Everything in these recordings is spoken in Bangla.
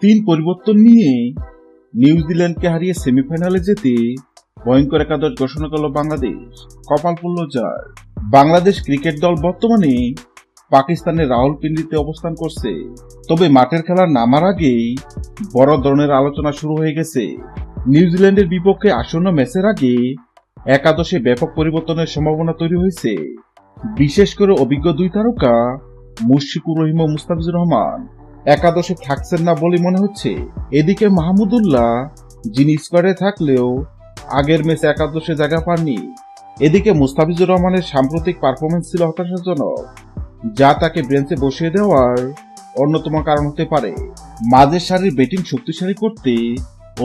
তিন পরিবর্তন নিয়ে নিউজিল্যান্ডকে হারিয়ে সেমিফাইনালে যেতে ভয়ঙ্কর একাদশ ঘোষণা করল বাংলাদেশ। কপাল পড়ল যার। বাংলাদেশ ক্রিকেট দল বর্তমানে পাকিস্তানের রাওয়ালপিন্ডিতে অবস্থান করছে। তবে মাঠের খেলা নামার আগেই বড় ধরনের আলোচনা শুরু হয়ে গেছে। নিউজিল্যান্ডের বিপক্ষে আসন্ন ম্যাচের আগে একাদশে ব্যাপক পরিবর্তনের সম্ভাবনা তৈরি হয়েছে। বিশেষ করে অভিজ্ঞ দুই তারকা মুশফিকুর রহিম ও মুস্তাফিজুর রহমান একাদশে থাকছেন না বলে মনে হচ্ছে। এদিকে মাহমুদুল্লাহ, যিনি স্কোয়াডে থাকলেও আগের ম্যাচে একাদশে জায়গা পাননি। এদিকে মুস্তাফিজুর রহমানের সাম্প্রতিক পারফরমেন্স ছিল হতাশাজনক, যা তাকে বেঞ্চে বসিয়ে দেওয়ার অন্যতম কারণ হতে পারে। মাঝের সারির ব্যাটিং শক্তিশালী করতে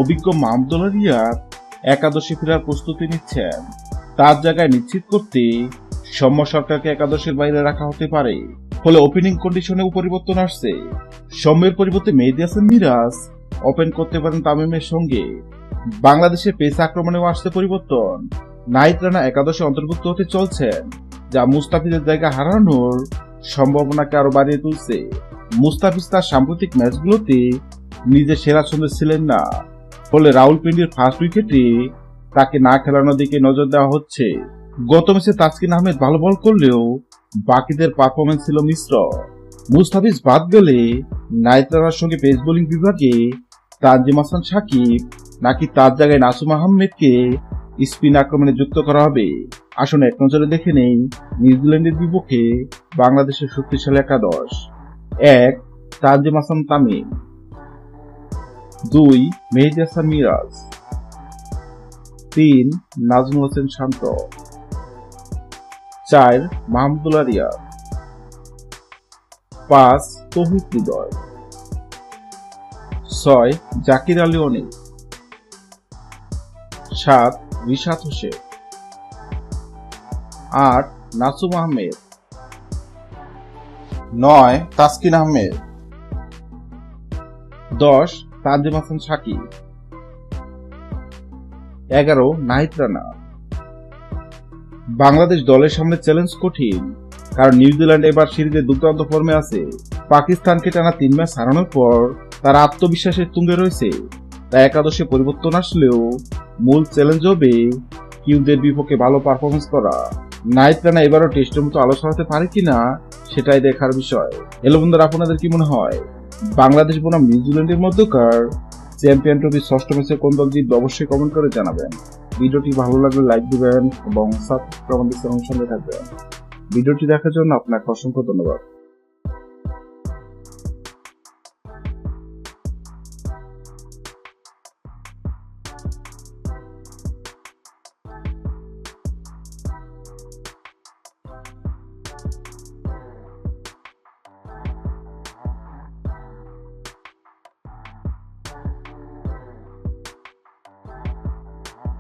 অভিজ্ঞ মাহমুদুল্লাহ রিয়াদ একাদশে ফেরার প্রস্তুতি নিচ্ছেন। তার জায়গায় নিশ্চিত করতে সৌম্য সরকারকে একাদশের বাইরে রাখা হতে পারে। ফলে ওপেনিং কন্ডিশনেও পরিবর্তন আসছে। সৌম্যের পরিবর্তে মেহেদী হাসান মিরাজ ওপেন করতে পারেন তামিমের সঙ্গে। বাংলাদেশের পেস আক্রমণেও আসছে পরিবর্তন। নাহিদ রানা একাদশে অন্তর্ভুক্ত হতে চলছেন, যা মুস্তাফিজের জায়গা হারানোর সম্ভাবনাকে আরো বাড়িয়ে তুলছে। মুস্তাফিজ তার সাম্প্রতিক ম্যাচগুলোতে নিজের সেরা ছন্দে ছিলেন না, ফলে রাওয়ালপিন্ডির ফার্স্ট উইকেটে তাকে না খেলানোর দিকে নজর দেওয়া হচ্ছে। গত ম্যাচে তাসকিন আহমেদ ভালো বল করলেও বাকিদের পারফরমেন্স ছিল মিশ্র। মুস্তাফিজ বাদ গেলে নাহিদ রানার সঙ্গে পেস বোলিং বিভাগে তানজিম হাসান সাকিব নাকি তার জায়গায় নাসুম আহমেদকে স্পিন আক্রমণে যুক্ত করা হবে। আসুন এক নজরে দেখে নেই নিউজিল্যান্ডের বিপক্ষে বাংলাদেশের শক্তিশালী একাদশ। ১. তানজিম হাসান তামিম। ২. মেহেদী হাসান মিরাজ। ৩. নাজমুল হোসেন শান্ত। ৪. মাহমুদুল্লাহ রিয়াদ। ৫. তৌহিদ হৃদয়। ৬. জাকির আলী অনিক। ৭. রিশাদ হোসেন। ৮. নাসুম আহমেদ। ৯. তাসকিন আহমেদ। ১০. তানজিম হাসান সাকিব। ১১. নাহিদ রানা। বাংলাদেশ দলের সামনে চ্যালেঞ্জ কঠিন, কারণ নিউজিল্যান্ড এবার সিরিজে দুর্দান্ত ফর্মে আছে। পাকিস্তানকে টানা ৩ ম্যাচ হারানোর পর তারা আত্মবিশ্বাসের তুঙ্গে রয়েছে। তাই একাদশে পরিবর্তন আসলেও মূল চ্যালেঞ্জ হবে কিউদের বিপক্ষে ভালো পারফরমেন্স করা। নাহিদ রানা এবারও টেস্টের মতো আলো ছড়াতে পারে কিনা সেটাই দেখার বিষয়। এলো বন্ধুরা, আপনাদের কি মনে হয় বাংলাদেশ বনাম নিউজিল্যান্ডের মধ্যকার চ্যাম্পিয়ন ট্রফির ষষ্ঠ ম্যাচে কোন দল জিতবে? অবশ্যই কমেন্ট করে জানাবেন। ভিডিওটি ভালো লাগলে লাইক দিবেন এবং সাবস্ক্রাইব আমাদের সঙ্গে থাকবেন। ভিডিওটি দেখার জন্য আপনাকে অসংখ্য ধন্যবাদ।